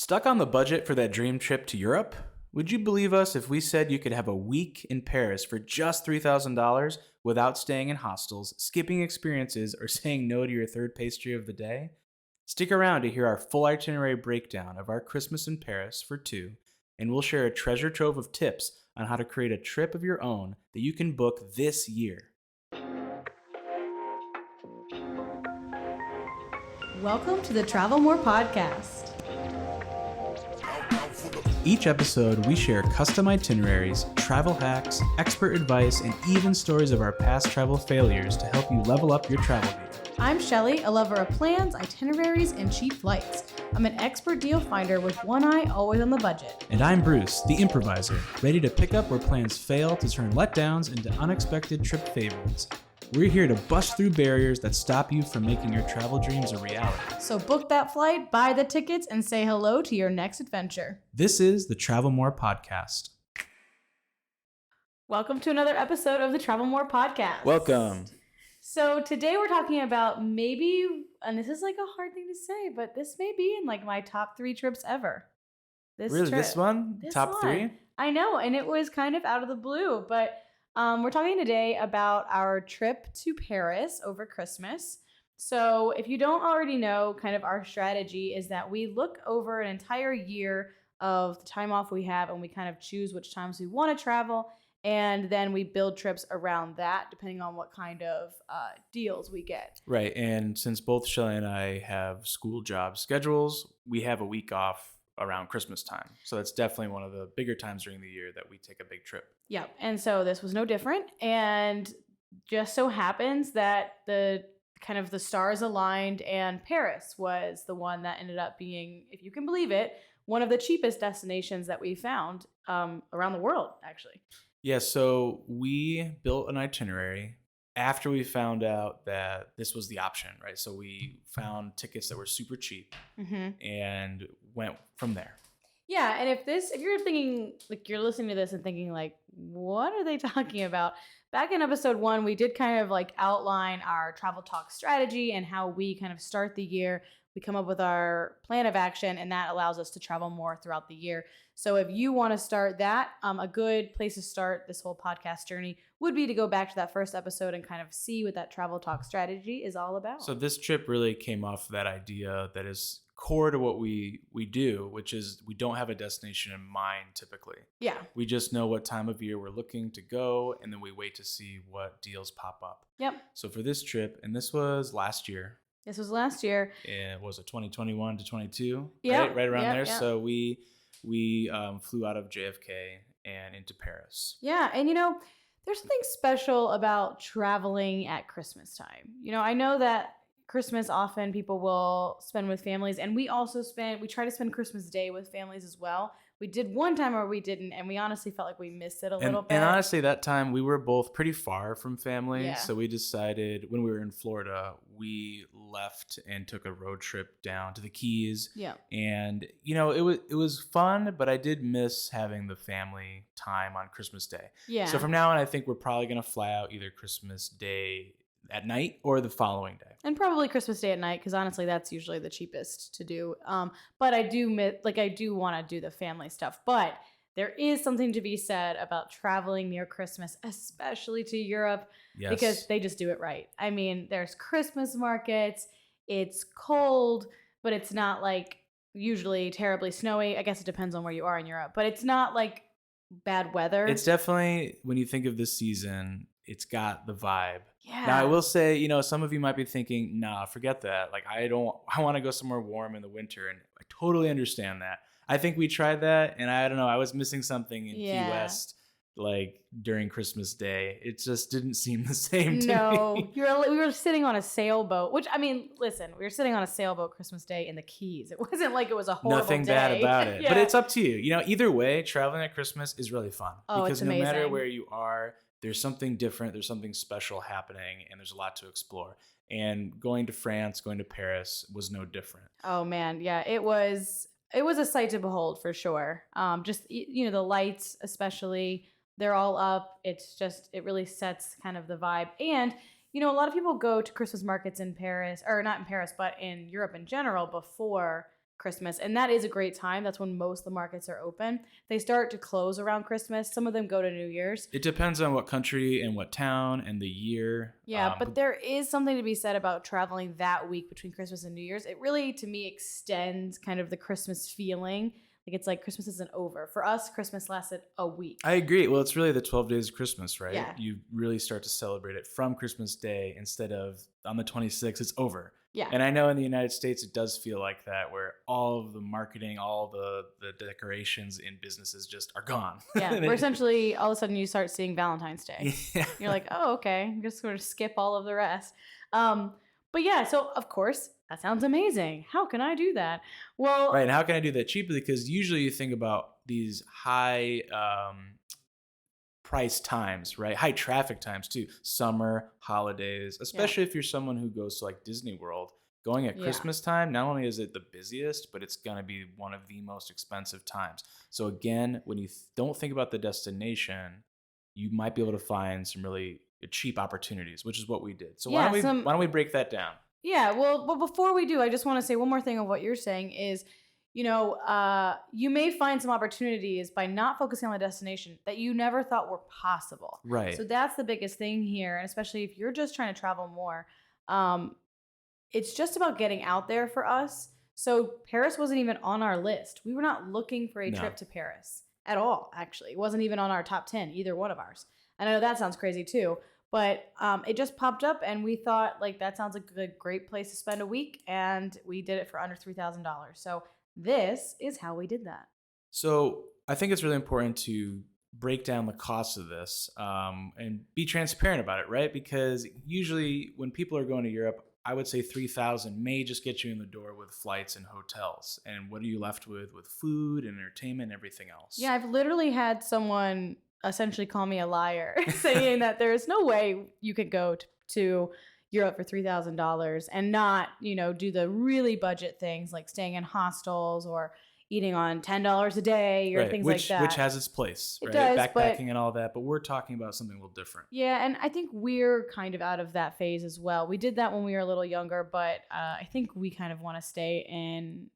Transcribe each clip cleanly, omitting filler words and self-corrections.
Stuck on the budget for that dream trip to Europe? Would you believe us if we said you could have a week in Paris for just $3,000 without staying in hostels, skipping experiences, or saying no to your third pastry of the day? Stick around to hear our full itinerary breakdown of our Christmas in Paris for two, and we'll share a treasure trove of tips on how to create a trip of your own that you can book this year. Welcome to the Travel More podcast. Each episode, we share custom itineraries, travel hacks, expert advice, and even stories of our past travel failures to help you level up your travel game. I'm Shelly, a lover of plans, itineraries, and cheap flights. I'm an expert deal finder with one eye always on the budget. And I'm Bruce, the improviser, ready to pick up where plans fail to turn letdowns into unexpected trip favorites. We're here to bust through barriers that stop you from making your travel dreams a reality. So book that flight, buy the tickets, and say hello to your next adventure. This is the Travel More Podcast. Welcome to another episode of the Travel More podcast. Welcome. So today we're talking about maybe, and this is like a hard thing to say, but this may be in like my top 3 trips ever. Really? Trip. This one? Top 3? I know, and it was kind of out of the blue, but we're talking today about our trip to Paris over Christmas. So if you don't already know, kind of our strategy is that we look over an entire year of the time off we have and we kind of choose which times we want to travel. And then we build trips around that depending on what kind of deals we get. Right. And since both Shelly and I have school job schedules, we have a week off around Christmas time. So that's definitely one of the bigger times during the year that we take a big trip. Yeah. And so this was no different. And just so happens that the stars aligned and Paris was the one that ended up being, if you can believe it, one of the cheapest destinations that we found around the world, actually. Yeah. So we built an itinerary after we found out that this was the option, right? So we found tickets that were super cheap and went from there. Yeah, and if you're thinking, like you're listening to this and thinking like, what are they talking about? Back in episode 1, we did kind of like outline our travel talk strategy and how we kind of start the year. We come up with our plan of action, and that allows us to travel more throughout the year. So if you want to start that, a good place to start this whole podcast journey would be to go back to that first episode and kind of see what that travel talk strategy is all about. So this trip really came off that idea that is core to what we do, which is we don't have a destination in mind typically. Yeah. We just know what time of year we're looking to go, and then we wait to see what deals pop up. Yep. So for this trip, and this was last year. This was last year. And was it 2021 to 22? Yeah. Right around there. Yep. So we flew out of JFK and into Paris. Yeah. And there's something special about traveling at Christmas time. I know that Christmas often people will spend with families, and we try to spend Christmas Day with families as well. We did one time where we didn't, and we honestly felt like we missed it a little bit. And honestly, that time we were both pretty far from family. Yeah. So we decided when we were in Florida, we left and took a road trip down to the Keys. Yeah. And, it was fun, but I did miss having the family time on Christmas Day. Yeah. So from now on, I think we're probably going to fly out either Christmas Day at night or the following day. And probably Christmas Day at night, because honestly, that's usually the cheapest to do. But I do want to do the family stuff. But there is something to be said about traveling near Christmas, especially to Europe, because they just do it right. I mean, there's Christmas markets. It's cold, but it's not like usually terribly snowy. I guess it depends on where you are in Europe, but it's not like bad weather. It's definitely, when you think of this season, it's got the vibe. Yeah. Now, I will say, some of you might be thinking, nah, forget that. Like, I want to go somewhere warm in the winter. And I totally understand that. I think we tried that. And I don't know, I was missing something in Key West, like during Christmas Day. It just didn't seem the same to me. No, we were sitting on a sailboat, which, I mean, listen, we were sitting on a sailboat Christmas Day in the Keys. It wasn't like it was a horrible Nothing day. bad about it. Yeah. But it's up to you. Either way, traveling at Christmas is really fun. Oh, because it's no matter amazing. where you are, there's something different, there's something special happening, and there's a lot to explore. And going to France, going to Paris was no different. Oh man, yeah, it was a sight to behold for sure. Just the lights, especially, they're all up. It really sets kind of the vibe. And a lot of people go to Christmas markets in Paris, or not in Paris, but in Europe in general before Christmas. And that is a great time. That's when most of the markets are open. They start to close around Christmas. Some of them go to New Year's. It depends on what country and what town and the year. Yeah, but there is something to be said about traveling that week between Christmas and New Year's. It really, to me, extends kind of the Christmas feeling. Like it's like Christmas isn't over. For us, Christmas lasted a week. I agree. Well, it's really the 12 days of Christmas, right? Yeah. You really start to celebrate it from Christmas Day instead of on the 26th, it's over. Yeah. And I know in the United States, it does feel like that, where all of the marketing, all the decorations in businesses just are gone. Yeah. Where essentially all of a sudden you start seeing Valentine's Day. Yeah. You're like, oh, okay. I'm just going to skip all of the rest. But yeah, so of course, that sounds amazing. How can I do that? Well, Right. And how can I do that cheaply? Because usually you think about these high price times, right? High traffic times too. Summer, holidays, especially if you're someone who goes to like Disney World. Going at Christmas time, not only is it the busiest, but it's going to be one of the most expensive times. So again, when you don't think about the destination, you might be able to find some really cheap opportunities, which is what we did. So why don't we break that down? Yeah, well, but before we do, I just want to say one more thing of what you're saying is, you may find some opportunities by not focusing on the destination that you never thought were possible. Right. So that's the biggest thing here, and especially if you're just trying to travel more, it's just about getting out there for us. So Paris wasn't even on our list. We were not looking for a trip to Paris at all, actually. It wasn't even on our top 10, either one of ours. And I know that sounds crazy too. But it just popped up, and we thought, like, that sounds like a great place to spend a week, and we did it for under $3,000. So this is how we did that. So I think it's really important to break down the cost of this and be transparent about it, right? Because usually when people are going to Europe, I would say 3,000 may just get you in the door with flights and hotels. And what are you left with food and entertainment and everything else? Yeah, I've literally had someone essentially call me a liar, saying that there is no way you could go to Europe for $3,000 and not, do the really budget things like staying in hostels or eating on $10 a day or things like that. Which has its place, it right? Does, backpacking and all that, but we're talking about something a little different. Yeah, and I think we're kind of out of that phase as well. We did that when we were a little younger, but I think we kind of want to stay in,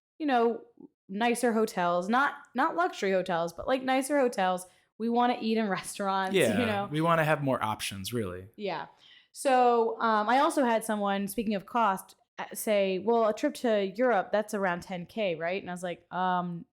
nicer hotels, not luxury hotels, but like nicer hotels. We want to eat in restaurants. Yeah, we want to have more options, really. Yeah. So I also had someone, speaking of cost, say, well, a trip to Europe, that's around $10K, right? And I was like,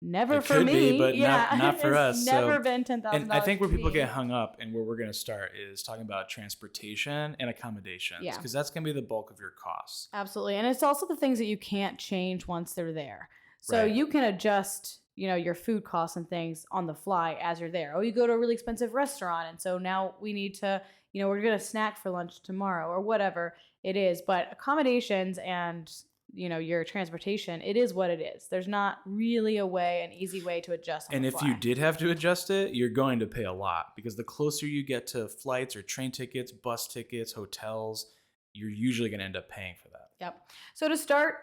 never it for could me. Be, but not for us. Never been $10,000. And I think where people get hung up and where we're going to start is talking about transportation and accommodations. Yeah. Because that's going to be the bulk of your costs. Absolutely. And it's also the things that you can't change once they're there. So you can adjust, your food costs and things on the fly as you're there. Oh, you go to a really expensive restaurant, and so now we need to, we're going to snack for lunch tomorrow or whatever it is. But accommodations and, your transportation, it is what it is. There's not really an easy way to adjust on and the if fly. you did have to adjust it, you're going to pay a lot because the closer you get to flights or train tickets, bus tickets, hotels, you're usually going to end up paying for that. Yep. So to start,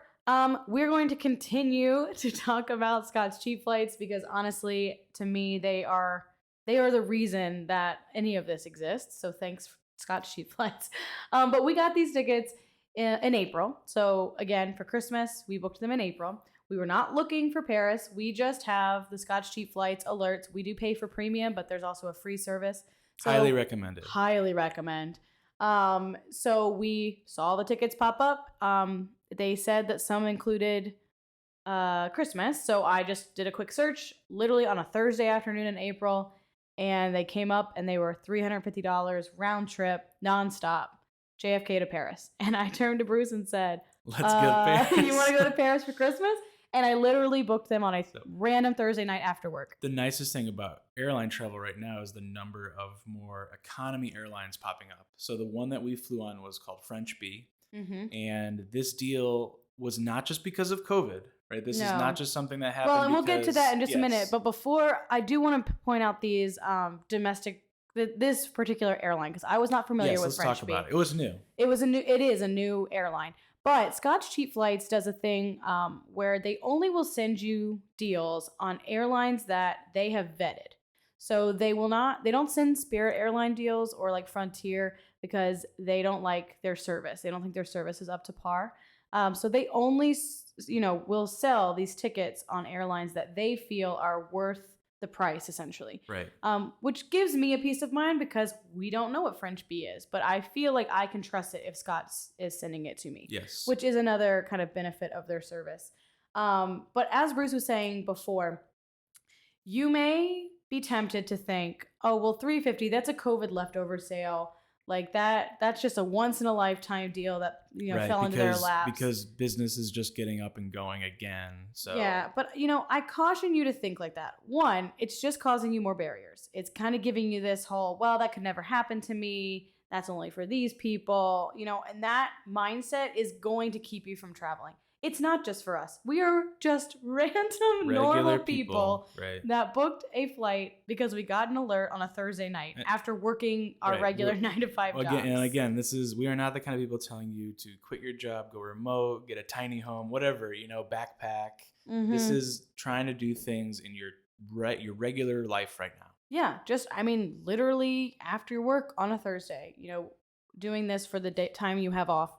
we're going to continue to talk about Scott's cheap flights because honestly, to me, they are the reason that any of this exists. So thanks, Scott's cheap flights. But we got these tickets in April. So again, for Christmas, we booked them in April. We were not looking for Paris. We just have the Scott's cheap flights alerts. We do pay for premium, but there's also a free service. So Highly recommended. Highly recommend. So we saw the tickets pop up. They said that some included Christmas. So I just did a quick search literally on a Thursday afternoon in April, and they came up and they were $350 round trip, nonstop, JFK to Paris. And I turned to Bruce and said, let's go to Paris. You want to go to Paris for Christmas? And I literally booked them on a random Thursday night after work. The nicest thing about airline travel right now is the number of more economy airlines popping up. So the one that we flew on was called French Bee. Mm-hmm. And this deal was not just because of COVID, right? This is not just something that happened. Well, and we'll get to that in just a minute. But before, I do want to point out these this particular airline, because I was not familiar with French Bee. Let's talk about it. It was new. It is a new airline. But Scotch Cheap Flights does a thing where they only will send you deals on airlines that they have vetted. So they don't send Spirit Airline deals or like Frontier because they don't like their service. They don't think their service is up to par. So they only, will sell these tickets on airlines that they feel are worth the price, essentially. Right. Which gives me a peace of mind because we don't know what French B is, but I feel like I can trust it if Scott is sending it to me, Yes. which is another kind of benefit of their service. But as Bruce was saying before, you may be tempted to think, oh, well, 350, that's a COVID leftover sale. Like that's just a once in a lifetime deal that, Right, fell into their laps. because business is just getting up and going again. So Yeah, but I caution you to think like that. One, it's just causing you more barriers. It's kind of giving you this whole, well, that could never happen to me. That's only for these people, and that mindset is going to keep you from traveling. It's not just for us. We are just random normal regular people right? that booked a flight because we got an alert on a Thursday night And- after working our Right, regular we're- 9 to 5 jobs. Again, we are not the kind of people telling you to quit your job, go remote, get a tiny home, whatever, backpack. Mhm. This is trying to do things in your regular life right now. Yeah, literally after work on a Thursday, doing this for the time you have off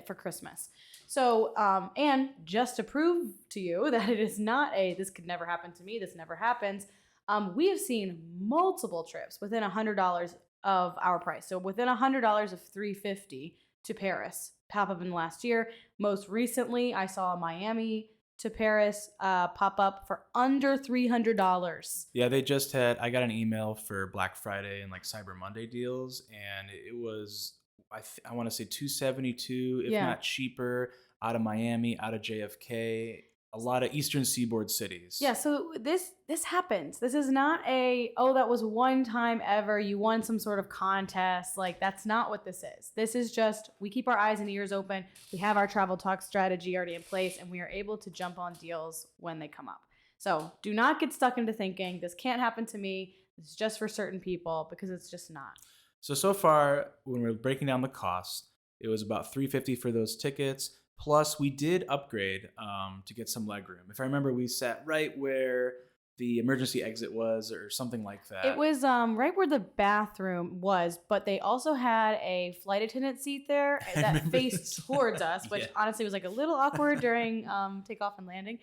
for Christmas. So, and just to prove to you that it is not this could never happen to me, this never happens, we have seen multiple trips within $100 of our price. So within $100 of $350 to Paris pop up in the last year. Most recently, I saw Miami to Paris pop up for under $300. Yeah, I got an email for Black Friday and like Cyber Monday deals, and it was I want to say $272, if not cheaper, out of Miami, out of JFK, a lot of Eastern Seaboard cities. Yeah, so this happens. This is not that was one time ever, you won some sort of contest. Like, that's not what this is. This is just, we keep our eyes and ears open. We have our travel talk strategy already in place, and we are able to jump on deals when they come up. So do not get stuck into thinking, this can't happen to me. This is just for certain people, because it's just not. So far, when we're breaking down the cost, it was about $350 for those tickets. Plus, we did upgrade to get some legroom. If I remember, we sat right where the emergency exit was, or something like that. It was right where the bathroom was, but they also had a flight attendant seat there that faced towards us, which honestly was like a little awkward during takeoff and landing.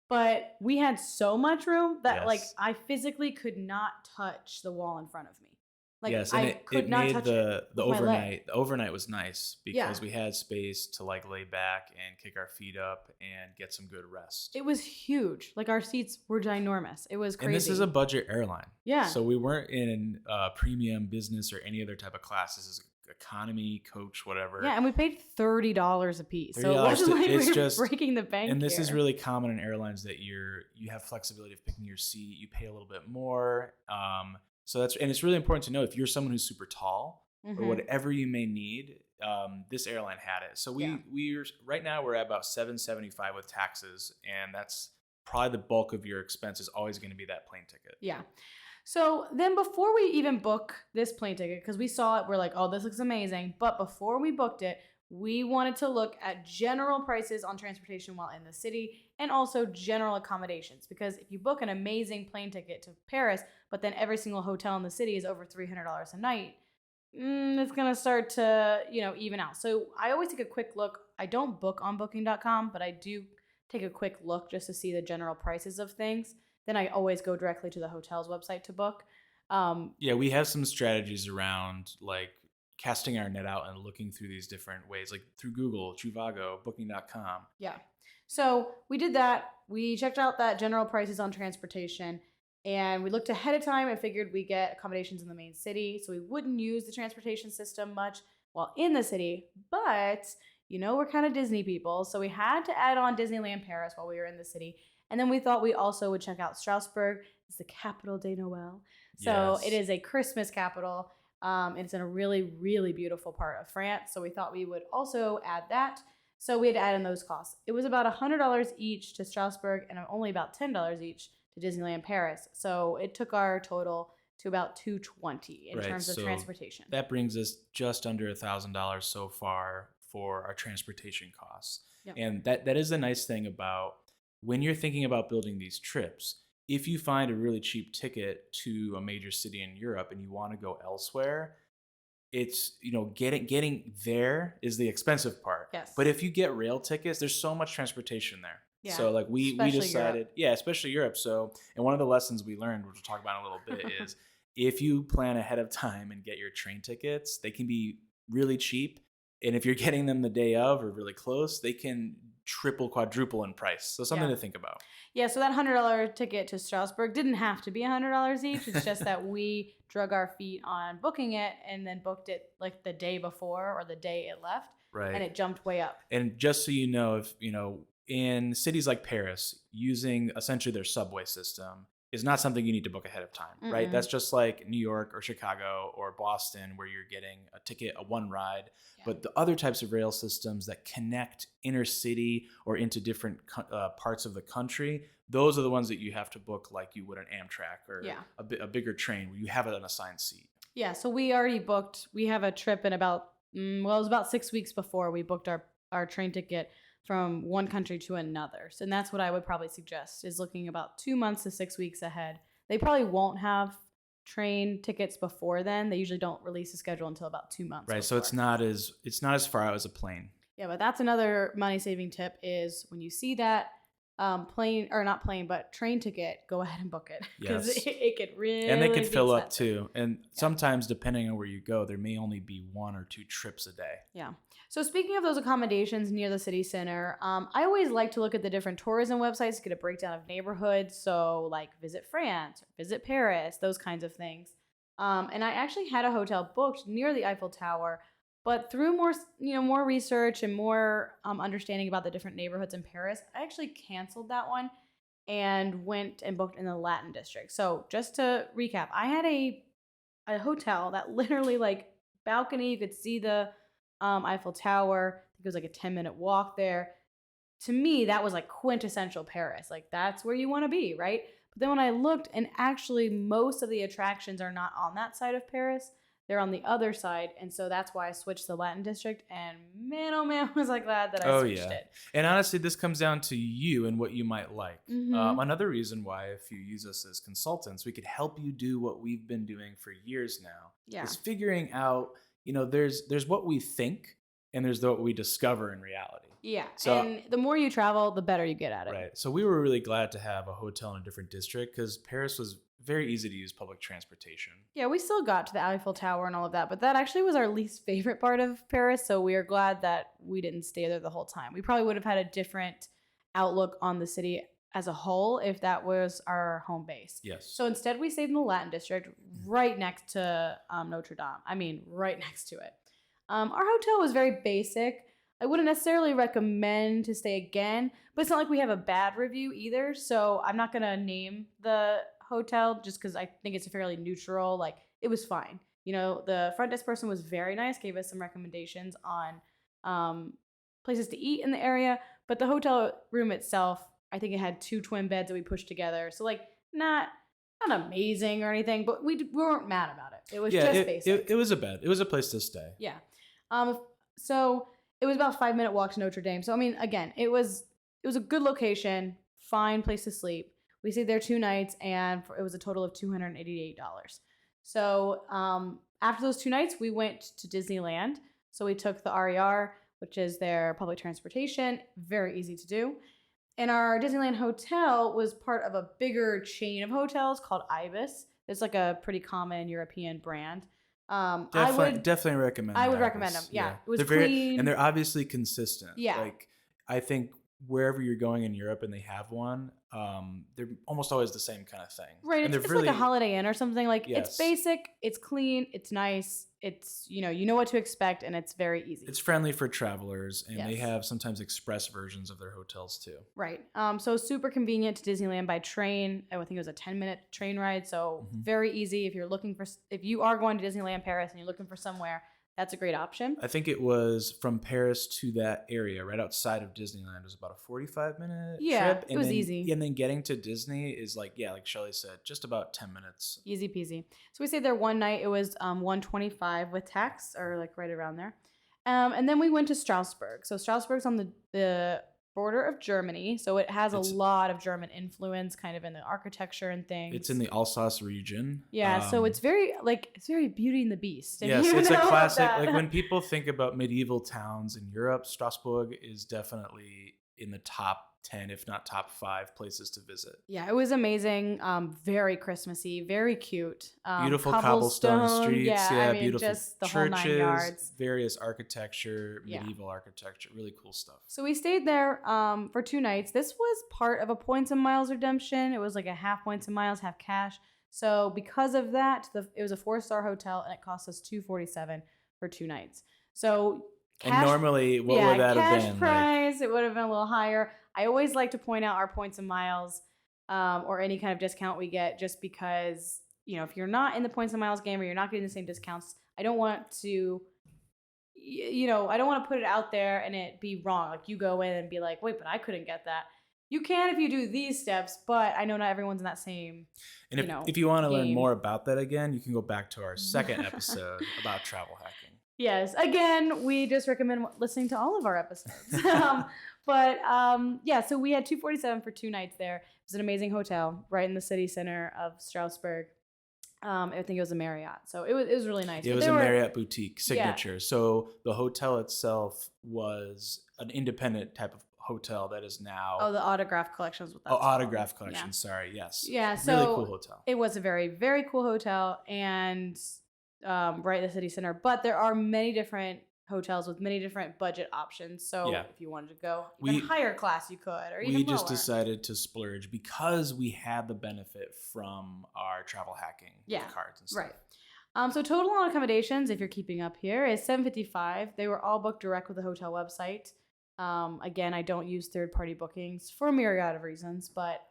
But we had so much room that like I physically could not touch the wall in front of me. Like, yes, and I could not touch the with my leg. overnight. The overnight was nice because we had space to like lay back and kick our feet up and get some good rest. It was huge. Like, our seats were ginormous. It was crazy. And this is a budget airline. Yeah. So we weren't in premium business or any other type of class. This is economy, coach, whatever. Yeah, and we paid $30 a piece. So it $30 wasn't like we were just breaking the bank. And this here. is really common in airlines that you have flexibility of picking your seat. You pay a little bit more. So and it's really important to know if you're someone who's super tall or whatever you may need. This airline had it. So we're right now we're at about $775 with taxes, and that's probably the bulk of your expense is always going to be that plane ticket. Yeah. So then before we even book this plane ticket, because we saw it, we're like, oh, this looks amazing. But before we booked it, we wanted to look at general prices on transportation while in the city and also general accommodations. Because if you book an amazing plane ticket to Paris, but then every single hotel in the city is over $300 a night, it's going to start to, even out. So I always take a quick look. I don't book on booking.com, but I do take a quick look just to see the general prices of things. Then I always go directly to the hotel's website to book. We have some strategies around like casting our net out and looking through these different ways, like through Google, Trivago, booking.com. Yeah. So we did that. We checked out that general prices on transportation, and we looked ahead of time and figured we get accommodations in the main city. So we wouldn't use the transportation system much while in the city, but we're kind of Disney people. So we had to add on Disneyland Paris while we were in the city. And then we thought we also would check out Strasbourg. It's the capital de Noël. So It is a Christmas capital. It's in a really, really beautiful part of France. So we thought we would also add that. So we had to add in those costs. It was about $100 each to Strasbourg and only about $10 each to Disneyland Paris. So it took our total to about $220 in terms of transportation. That brings us just under $1,000 so far for our transportation costs. Yep. And that is the nice thing about when you're thinking about building these trips. If you find a really cheap ticket to a major city in Europe and you want to go elsewhere, it's, getting there is the expensive part. Yes. But if you get rail tickets, there's so much transportation there. Yeah. So like we Especially Europe. decided, yeah, especially Europe. So, and one of the lessons we learned, which we'll talk about in a little bit, is if you plan ahead of time and get your train tickets, they can be really cheap. And if you're getting them the day of or really close, they can triple, quadruple in price. So something Yeah. to think about. Yeah, so that $100 ticket to Strasbourg didn't have to be $100 each. It's just that we drug our feet on booking it and then booked it like the day before or the day it left. Right. And it jumped way up. And just so you know, if in cities like Paris, using essentially their subway system is not something you need to book ahead of time, right? That's just like New York or Chicago or Boston, where you're getting a ticket, a one ride. Yeah. But the other types of rail systems that connect inner city or into different parts of the country, those are the ones that you have to book like you would an Amtrak or a bigger train where you have an assigned seat. Yeah, so we already booked. We have a trip in about, it was about 6 weeks before we booked our train ticket from one country to another. So, and that's what I would probably suggest, is looking about 2 months to 6 weeks ahead. They probably won't have train tickets before then. They usually don't release a schedule until about 2 months. Right. Before. So it's not as far out as a plane. Yeah, but that's another money saving tip, is when you see that train ticket, go ahead and book it, because it could really, and they could fill up too. And sometimes, depending on where you go, there may only be 1 or 2 trips a day. Yeah. So speaking of those accommodations near the city center, I always like to look at the different tourism websites to get a breakdown of neighborhoods. So like Visit France, or Visit Paris, those kinds of things. And I actually had a hotel booked near the Eiffel Tower, but through more research and more understanding about the different neighborhoods in Paris, I actually canceled that one and went and booked in the Latin district. So just to recap, I had a hotel that literally, like, balcony, you could see the Eiffel Tower. I think it was like a 10-minute walk there. To me, that was like quintessential Paris. Like, that's where you want to be, right? But then when I looked, and actually most of the attractions are not on that side of Paris. They're on the other side. And so that's why I switched to the Latin district. And man, oh man, was I glad that I switched it. And honestly, this comes down to you and what you might like. Mm-hmm. Another reason why, if you use us as consultants, we could help you do what we've been doing for years now. Is figuring out, there's what we think and there's what we discover in reality. Yeah. So, and the more you travel, the better you get at it. Right. So we were really glad to have a hotel in a different district, because Paris was very easy to use public transportation. Yeah, we still got to the Eiffel Tower and all of that, but that actually was our least favorite part of Paris. So we are glad that we didn't stay there the whole time. We probably would have had a different outlook on the city as a whole if that was our home base. Yes. So instead, we stayed in the Latin district, right next to Notre Dame. I mean, right next to it. Our hotel was very basic. I wouldn't necessarily recommend to stay again, but it's not like we have a bad review either. So I'm not going to name the hotel just because I think it's fairly neutral. Like, it was fine. The front desk person was very nice, gave us some recommendations on places to eat in the area. But the hotel room itself, I think it had 2 twin beds that we pushed together. So, like, not amazing or anything, but we weren't mad about it. It was just basic. It was a bed. It was a place to stay. Yeah. So it was about a 5-minute walk to Notre Dame. So, I mean, again, it was a good location, fine place to sleep. We stayed there 2 nights, and it was a total of $288. So after those 2 nights, we went to Disneyland. So we took the RER, which is their public transportation. Very easy to do. And our Disneyland hotel was part of a bigger chain of hotels called Ibis. It's like a pretty common European brand. Definitely recommend. I would recommend them. Yeah, it was clean, and they're obviously consistent. Yeah, like I think wherever you're going in Europe and they have one, they're almost always the same kind of thing. Right, and it's like a Holiday Inn or something. Like, it's basic, it's clean, it's nice, it's you know what to expect, and it's very easy. It's friendly for travelers, and they have sometimes express versions of their hotels too. Right. So super convenient to Disneyland by train. I think it was a 10-minute train ride, so very easy if you are going to Disneyland Paris and you're looking for somewhere. That's a great option. I think it was from Paris to that area right outside of Disneyland. It was about a 45-minute trip. It was easy. And then getting to Disney is like Shelly said, just about 10 minutes. Easy peasy. So we stayed there one night. It was $125 with tax, or like right around there. And then we went to Strasbourg. So Strasbourg's on the border of Germany. So it has a It's lot of German influence kind of in the architecture and things. it's in the Alsace region. Yeah, so it's very Beauty and the Beast. If Yes, you it's a know classic. that. Like when people think about medieval towns in Europe, Strasbourg is definitely in the top 10, if not top 5 places to visit. Yeah, it was amazing. Very Christmassy, very cute. Beautiful cobblestone streets. Yeah, I mean, beautiful just the whole 9 churches, yards. various architecture, Yeah. medieval architecture. Really cool stuff. So we stayed there for 2 nights. This was part of a points and miles redemption. It was like a half points and miles, half cash. So because of that, it was a 4-star hotel and it cost us $247 for 2 nights. So and normally, what would that have been? Cash price, it would have been a little higher. I always like to point out our points and miles or any kind of discount we get just because, if you're not in the points and miles game or you're not getting the same discounts, I don't want to, I don't want to put it out there and it be wrong. Like you go in and be like, wait, but I couldn't get that. You can if you do these steps, but I know not everyone's in that same, and if you want to learn more about that again, you can go back to our second episode about travel hacking. Yes. Again, we just recommend listening to all of our episodes. So we had $247 for 2 nights there. It was an amazing hotel right in the city center of Strasbourg. I think it was a Marriott. So it was really nice. It was a Marriott boutique signature. Yeah. So the hotel itself was an independent type of hotel that is now... Oh, the Autograph Collection is what that's called. Autograph Collection. Yeah. Sorry. Yes. Yeah. So really cool hotel. It was a very, very cool hotel and right in the city center. But there are many different hotels with many different budget options. So if you wanted to go even higher class, you could, or even we lower. just decided to splurge because we had the benefit from our travel hacking with cards and stuff. Right. So total on accommodations, if you're keeping up here, is $755. They were all booked direct with the hotel website. Again, I don't use third-party bookings for a myriad of reasons, but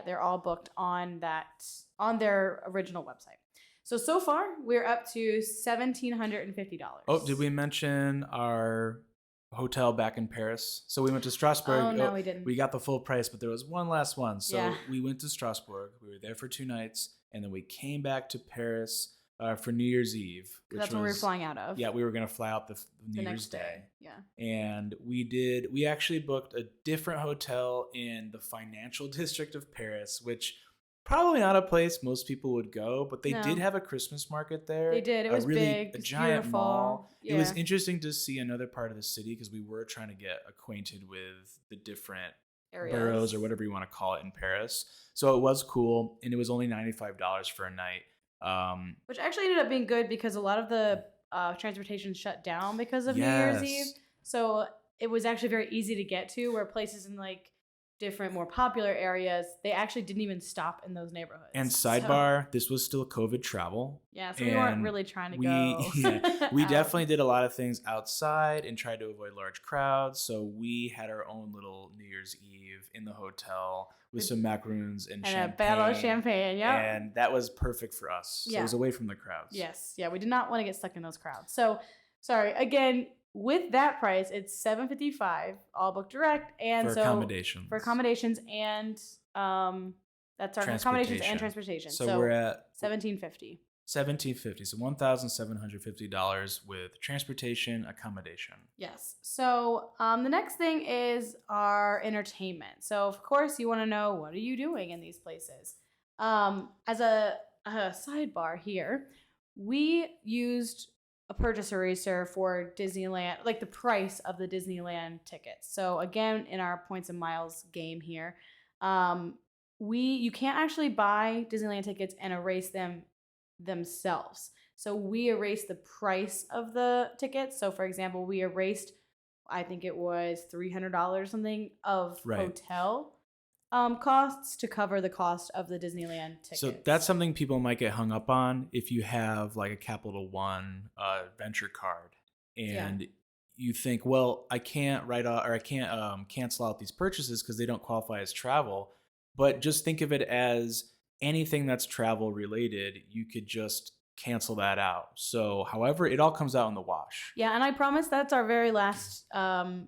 they're all booked on their original website. So far, we're up to $1,750. Oh, did we mention our hotel back in Paris? So we went to Strasbourg. Oh, no, we didn't. We got the full price, but there was one last one. So we went to Strasbourg. We were there for 2 nights, and then we came back to Paris for New Year's Eve. That's when we were flying out of. Yeah, we were going to fly out the New Year's Day. Yeah. And we actually booked a different hotel in the financial district of Paris, which... probably not a place most people would go, but they did have a Christmas market there. They did. It was big. A giant beautiful mall. Yeah. It was interesting to see another part of the city because we were trying to get acquainted with the different boroughs or whatever you want to call it in Paris. So it was cool, and it was only $95 for a night. Which actually ended up being good because a lot of the transportation shut down because of New Year's Eve. So it was actually very easy to get to, where places in different, more popular areas, they actually didn't even stop in those neighborhoods. And sidebar, this was still COVID travel. Yeah, so we weren't really trying to go. We definitely did a lot of things outside and tried to avoid large crowds. So we had our own little New Year's Eve in the hotel with some macaroons and champagne. And a bottle of champagne, yeah. And that was perfect for us. So it was away from the crowds. Yes, yeah, we did not want to get stuck in those crowds. So, sorry, again... with that price, it's $755, all booked direct, and for accommodations and that's our accommodations and transportation. So we're at $1,750. $1,750, so $1,750 with transportation, accommodation. Yes. So the next thing is our entertainment. So of course you want to know, what are you doing in these places? As a sidebar here, we used a purchase eraser for Disneyland, like the price of the Disneyland tickets. So again, in our points and miles game here, you can't actually buy Disneyland tickets and erase them themselves. So we erased the price of the tickets. So for example, we erased, I think it was $300 something of hotel costs to cover the cost of the Disneyland tickets. So that's something people might get hung up on if you have like a Capital One venture card and you think, well, I can't cancel out these purchases because they don't qualify as travel. But just think of it as anything that's travel related, you could just cancel that out. So however, it all comes out in the wash. Yeah, and I promise that's our very last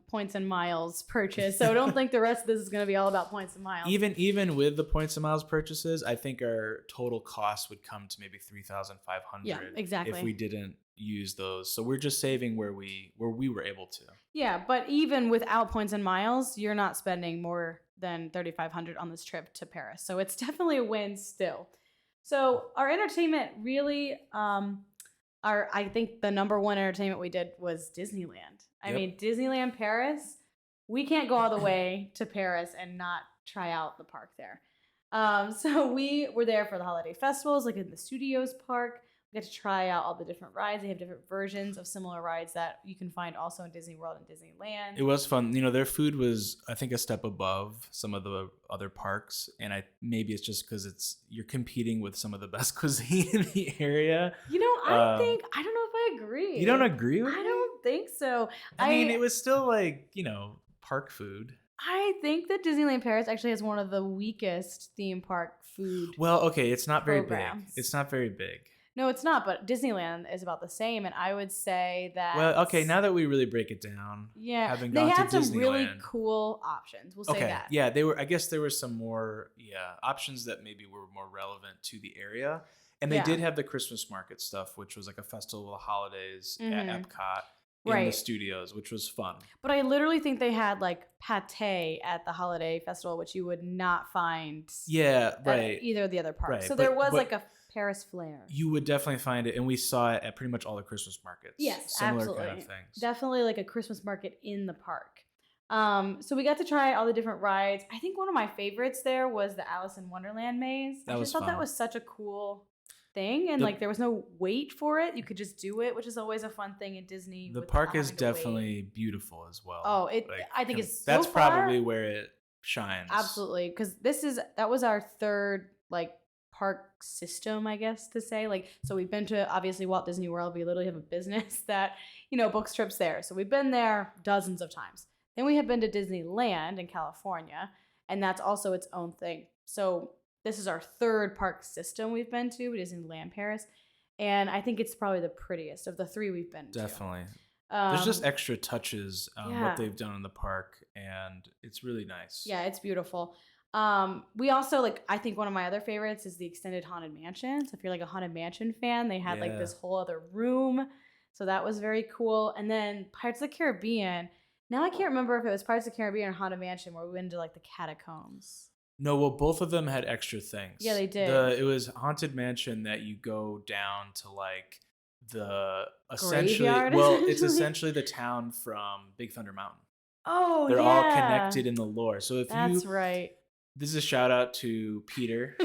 points and miles purchase. So don't think the rest of this is going to be all about points and miles. Even with the points and miles purchases, I think our total cost would come to maybe $3,500. Yeah, exactly. If we didn't, use those. So we're just saving where we were able to. Yeah, but even without points and miles, you're not spending more than 3,500 on this trip to Paris. So it's definitely a win still. So our entertainment really, I think the number one entertainment we did was Disneyland. I Yep. mean, Disneyland Paris, we can't go all the way to Paris and not try out the park there. So we were there for the holiday festivals, like in the Studios Park. We got to try out all the different rides. They have different versions of similar rides that you can find also in Disney World and Disneyland. It was fun. You know, their food was, I think, a step above some of the other parks, and maybe it's just because you're competing with some of the best cuisine in the area. You know, I don't know if I agree. You don't agree with I me? don't think so. I mean, it was still like, park food. I think that Disneyland Paris actually has one of the weakest theme park food. Well, okay, it's not very programs. big. It's not very big. No, it's not, but Disneyland is about the same, and I would say that. Well, okay, now that we really break it down, having they gone had to some really Disneyland- cool options. We'll say that. Yeah, I guess there were some more options that maybe were more relevant to the area, and they did have the Christmas market stuff, which was like a festival of holidays at Epcot in the studios, which was fun. But I literally think they had like pate at the holiday festival, which you would not find. At either of the other parks. Right, So there was but like a Paris flair. You would definitely find it, and we saw it at pretty much all the Christmas markets. Yes, similar absolutely. kind of things. Definitely like a Christmas market in the park. So we got to try all the different rides. I think one of my favorites there was the Alice in Wonderland maze. I just thought that was such a cool thing, and like there was no wait for it. You could just do it, which is always a fun thing at Disney. The park is definitely beautiful as well. Oh, I think it's that's probably where it shines. Absolutely, because that was our third like park system, I guess to say. Like, so we've been to obviously Walt Disney World. We literally have a business that books trips there, so we've been there dozens of times. Then we have been to Disneyland in California, and that's also its own thing. So this is our third park system we've been to, Disneyland Paris, and I think it's probably the prettiest of the three we've been to. Definitely. There's just extra touches on what they've done in the park, and it's really nice. Yeah, it's beautiful. We also I think one of my other favorites is the extended Haunted Mansion. So if you're like a Haunted Mansion fan, they had like this whole other room. So that was very cool. And then Pirates of the Caribbean. Now I can't remember if it was Pirates of the Caribbean or Haunted Mansion where we went into like the catacombs. No, well, both of them had extra things. Yeah, they did. It was Haunted Mansion that you go down to like the Graveyard, it's essentially the town from Big Thunder Mountain. Oh, they're all connected in the lore. So that's right. This is a shout out to Peter,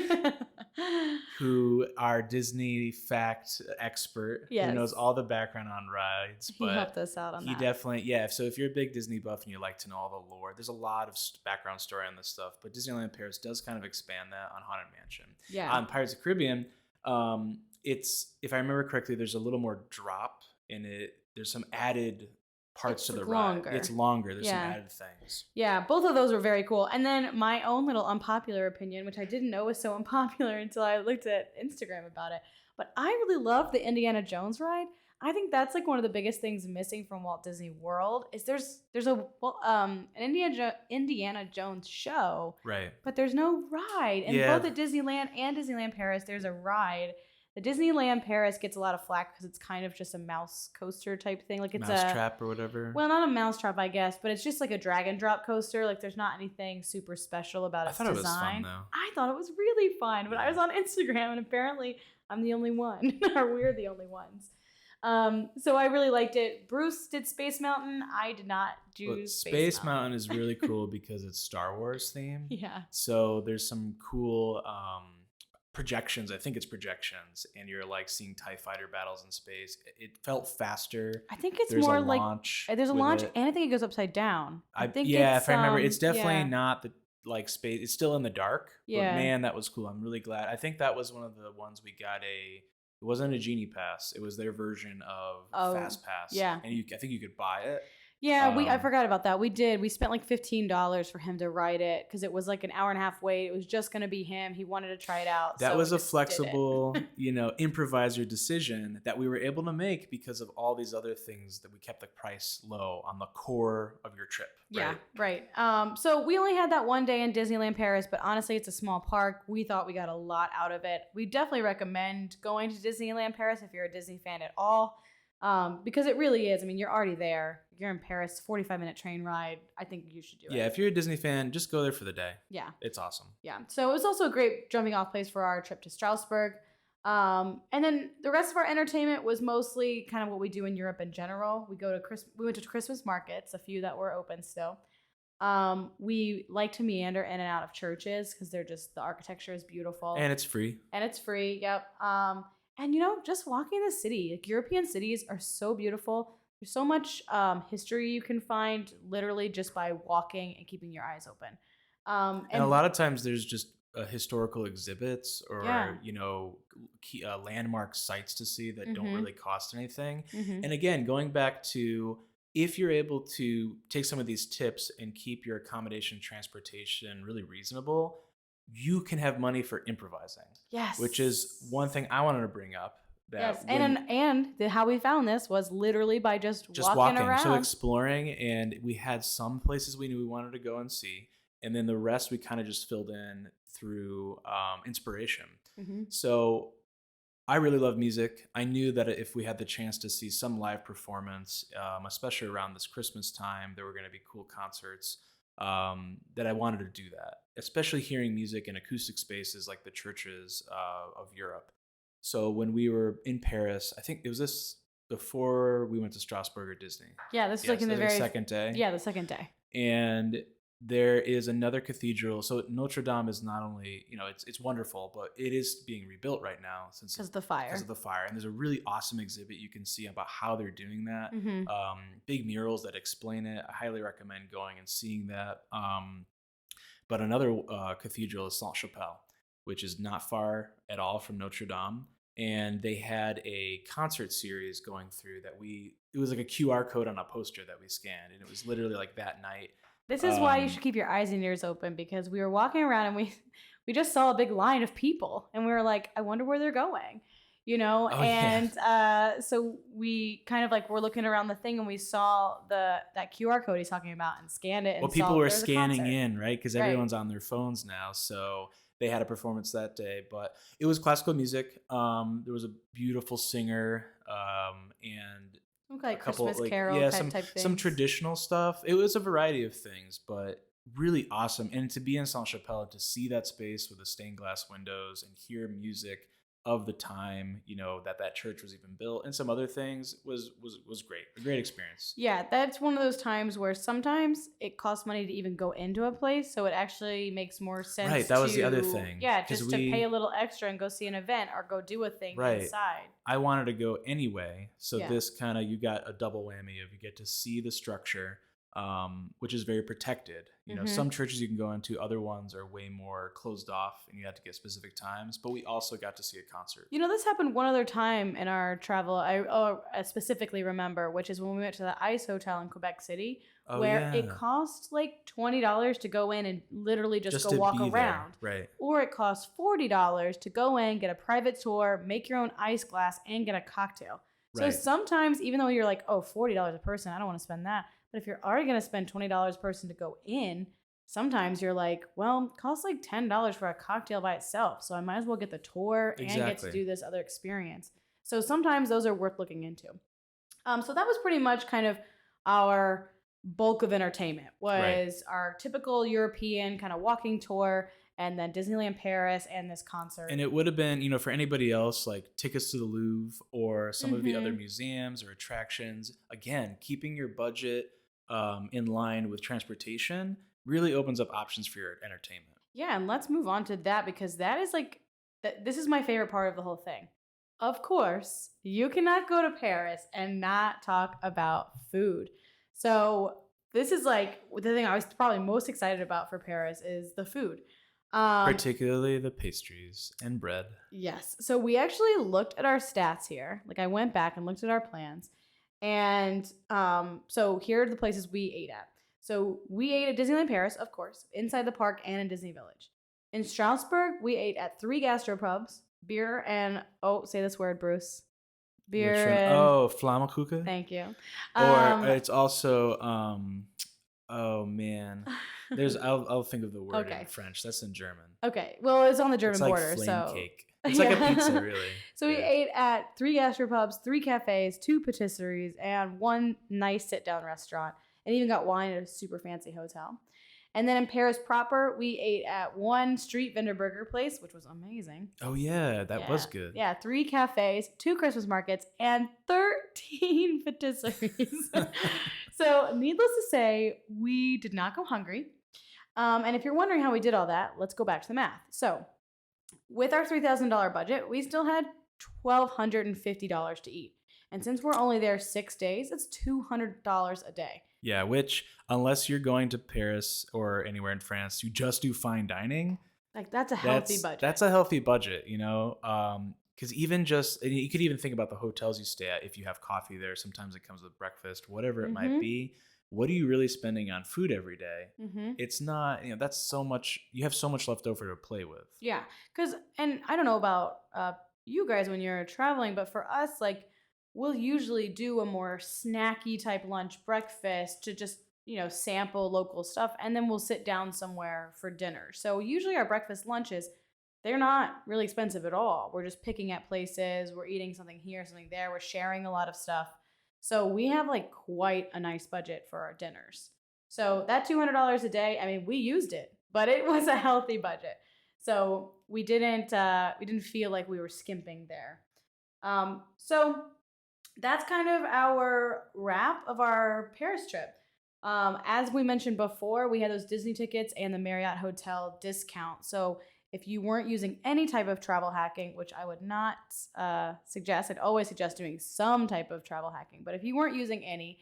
who our Disney fact expert, who knows all the background on rides. He helped us out on that. He definitely, So if you're a big Disney buff and you like to know all the lore, there's a lot of background story on this stuff. But Disneyland Paris does kind of expand that on Haunted Mansion. Yeah. On Pirates of the Caribbean, it's, if I remember correctly, there's a little more drop in it. There's some added parts to the ride. It's longer. There's some added things. Yeah, both of those were very cool. And then my own little unpopular opinion, which I didn't know was so unpopular until I looked at Instagram about it, but I really love the Indiana Jones ride. I think that's like one of the biggest things missing from Walt Disney World is there's an Indiana Jones show, right? But there's no ride. And both at Disneyland and Disneyland Paris, there's a ride. The Disneyland Paris gets a lot of flack because it's kind of just a mouse coaster type thing. Like it's Mousetrap or whatever. Well, not a mousetrap, I guess, but it's just like a drag and drop coaster. Like there's not anything super special about its design. I thought it was fun though. I thought it was really fun, but I was on Instagram and apparently I'm the only one, or we're the only ones. So I really liked it. Bruce did Space Mountain. I did not do Space Mountain is really cool because it's Star Wars themed. Yeah. So there's some cool projections. I think it's projections, and you're like seeing TIE fighter battles in space. It felt faster. I think it's more like there's a launch, and I think it goes upside down. I think if I remember, it's definitely not the like space. It's still in the dark. Yeah. But man, that was cool. I'm really glad. I think that was one of the ones we got It wasn't a Genie Pass. It was their version of Fast Pass. Yeah. And I think you could buy it. Yeah, I forgot about that. We did. We spent like $15 for him to ride it because it was like an hour and a half wait. It was just going to be him. He wanted to try it out. That was a flexible, improviser decision that we were able to make because of all these other things that we kept the price low on the core of your trip. Right? Yeah, right. So we only had that one day in Disneyland Paris, but honestly, it's a small park. We thought we got a lot out of it. We definitely recommend going to Disneyland Paris if you're a Disney fan at all. Because it really is. I mean, you're already there. You're in Paris, 45-minute train ride. I think you should do it. Yeah, if you're a Disney fan, just go there for the day. Yeah. It's awesome. Yeah. So it was also a great jumping off place for our trip to Strasbourg. And then the rest of our entertainment was mostly kind of what we do in Europe in general. We went to Christmas markets, a few that were open still. We like to meander in and out of churches because the architecture is beautiful. And it's free. Yep. And just walking the city, like European cities are so beautiful. There's so much history you can find literally just by walking and keeping your eyes open. And a lot of times there's just historical exhibits or Yeah. key, landmark sites to see that don't Mhm. really cost anything. Mhm. And again, going back to if you're able to take some of these tips and keep your accommodation transportation really reasonable, you can have money for improvising. Yes. Which is one thing I wanted to bring up. Yes, how we found this was literally by just walking around. So exploring, and we had some places we knew we wanted to go and see, and then the rest we kind of just filled in through inspiration. Mm-hmm. So I really love music. I knew that if we had the chance to see some live performance, especially around this Christmas time, there were going to be cool concerts, that I wanted to do that, especially hearing music in acoustic spaces like the churches of Europe. So when we were in Paris, I think it was this before we went to Strasbourg or Disney. Yeah, this was like in the very second day. Yeah, the second day. And there is another cathedral. So Notre Dame is not only, it's wonderful, but it is being rebuilt right now because of the fire. And there's a really awesome exhibit you can see about how they're doing that. Mm-hmm. Big murals that explain it. I highly recommend going and seeing that. But another cathedral is Sainte-Chapelle, which is not far at all from Notre Dame. And they had a concert series going through it was like a QR code on a poster that we scanned. And it was literally like that night. This is why you should keep your eyes and ears open, because we were walking around and we just saw a big line of people and we were like, I wonder where they're going, so we kind of like were looking around the thing and we saw that QR code he's talking about and scanned it. And people were scanning in, right? Because Right. everyone's on their phones now. So they had a performance that day, but it was classical music. There was a beautiful singer, and like a couple, Christmas carol type things. Some traditional stuff. It was a variety of things, but really awesome. And to be in Sainte-Chapelle, to see that space with the stained glass windows and hear music of the time, that church was even built, and some other things was great. A great experience. Yeah, that's one of those times where sometimes it costs money to even go into a place, so it actually makes more sense. Right, that was the other thing. Yeah, just to pay a little extra and go see an event or go do a thing inside. I wanted to go anyway, so Yeah. this kind of, you got a double whammy of you get to see the structure, which is very protected. Mm-hmm. Some churches you can go into, other ones are way more closed off and you have to get specific times, but we also got to see a concert. This happened one other time in our travel. I specifically remember, which is when we went to the Ice Hotel in Quebec City, where it cost like $20 to go in and literally just go walk around. Right. Or it cost $40 to go in, get a private tour, make your own ice glass, and get a cocktail. So sometimes, even though you're like, oh, $40 a person, I don't want to spend that. But if you're already going to spend $20 a person to go in, sometimes you're like, well, it costs like $10 for a cocktail by itself. So I might as well get the tour and get to do this other experience. So sometimes those are worth looking into. So that was pretty much kind of our bulk of entertainment, was our typical European kind of walking tour, and then Disneyland Paris and this concert. And it would have been, for anybody else, like tickets to the Louvre or some of the other museums or attractions. Again, keeping your budget in line with transportation really opens up options for your entertainment. Yeah, and let's move on to that, because that is like, this is my favorite part of the whole thing. Of course, you cannot go to Paris and not talk about food. So this is like the thing I was probably most excited about for Paris is the food. Particularly the pastries and bread. Yes. So we actually looked at our stats here. Like, I went back and looked at our plans. And so here are the places we ate at. So we ate at Disneyland Paris, of course, inside the park and in Disney Village. In Strasbourg, we ate at 3 gastropubs, beer and, say this word, Bruce. Beer and... Flammekuchen? Thank you. Or it's also, oh man. I'll think of the word in French. That's in German. Okay. Well, it's on the German it's like border. flame So cake. It's like a pizza, really. So we Yeah. ate at 3 gastropubs, 3 cafes, 2 patisseries, and 1 nice sit-down restaurant, and even got wine at a super fancy hotel. And then in Paris proper, we ate at 1 street vendor burger place, which was amazing. Oh yeah, that was good. Yeah, 3 cafes, 2 Christmas markets, and 13 patisseries. So needless to say, we did not go hungry. And if you're wondering how we did all that, let's go back to the math. So with our $3,000 budget, we still had $1,250 to eat. And since we're only there 6 days, it's $200 a day. Yeah, which unless you're going to Paris or anywhere in France, you just do fine dining. Like that's a healthy budget. That's a healthy budget, you know. Because even just you could even think about the hotels you stay at. If you have coffee there, sometimes it comes with breakfast, whatever it might be. What are you really spending on food every day? It's not, that's so much. You have so much left over to play with. Yeah, and I don't know about you guys when you're traveling, but for us, like we'll usually do a more snacky type lunch, breakfast to just sample local stuff, and then we'll sit down somewhere for dinner. So usually our breakfast lunches, they're not really expensive at all. We're just picking at places, we're eating something here, something there, we're sharing a lot of stuff. So we have like quite a nice budget for our dinners. So that $200 a day, I mean, we used it, but it was a healthy budget. So we didn't feel like we were skimping there. So that's kind of our wrap of our Paris trip. As we mentioned before, we had those Disney tickets and the Marriott Hotel discount. So if you weren't using any type of travel hacking, which I would not suggest, I'd always suggest doing some type of travel hacking. But if you weren't using any,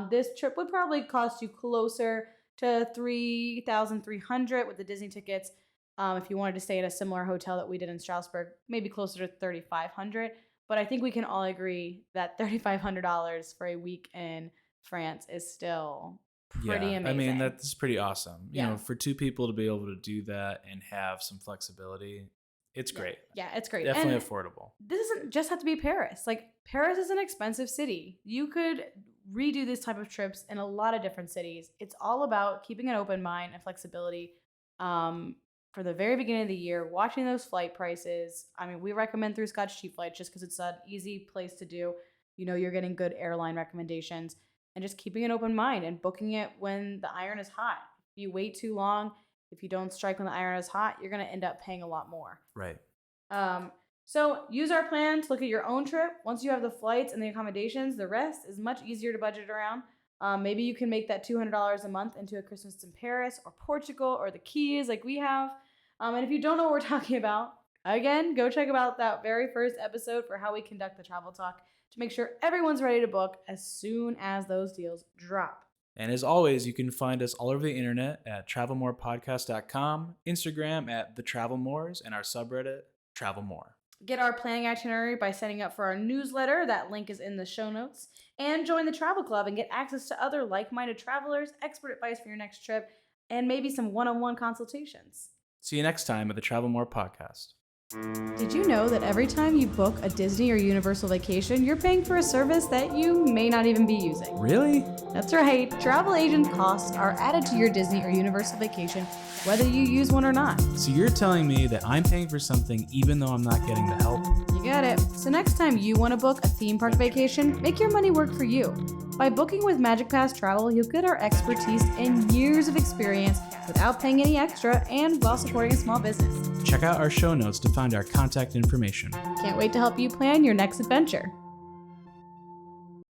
this trip would probably cost you closer to $3,300 with the Disney tickets. If you wanted to stay at a similar hotel that we did in Strasbourg, maybe closer to $3,500. But I think we can all agree that $3,500 for a week in France is still pretty amazing. I mean, that's pretty awesome. You know, for 2 people to be able to do that and have some flexibility, it's great. Yeah, it's great. Definitely and affordable. This doesn't just have to be Paris. Like, Paris is an expensive city. You could redo this type of trips in a lot of different cities. It's all about keeping an open mind and flexibility. For the very beginning of the year, watching those flight prices. I mean, we recommend through Scotch Cheap Flights just because it's an easy place to do. You're getting good airline recommendations. And just keeping an open mind and booking it when the iron is hot. If you wait too long, if you don't strike when the iron is hot, you're going to end up paying a lot more. Right. So use our plan to look at your own trip. Once you have the flights and the accommodations, the rest is much easier to budget around. Maybe you can make that $200 a month into a Christmas in Paris or Portugal or the Keys like we have. And if you don't know what we're talking about, again, go check out that very first episode for how we conduct the travel talk to make sure everyone's ready to book as soon as those deals drop. And as always, you can find us all over the internet at travelmorepodcast.com, Instagram at The Travel Mores, and our subreddit, Travel More. Get our planning itinerary by signing up for our newsletter. That link is in the show notes. And join the travel club and get access to other like-minded travelers, expert advice for your next trip, and maybe some one-on-one consultations. See you next time at the Travel More Podcast. Did you know that every time you book a Disney or Universal vacation, you're paying for a service that you may not even be using? Really? That's right. Travel agent costs are added to your Disney or Universal vacation, whether you use one or not. So you're telling me that I'm paying for something even though I'm not getting the help? You got it. So next time you want to book a theme park vacation, make your money work for you. By booking with Magic Pass Travel, you'll get our expertise and years of experience without paying any extra and while supporting a small business. Check out our show notes to find our contact information. Can't wait to help you plan your next adventure.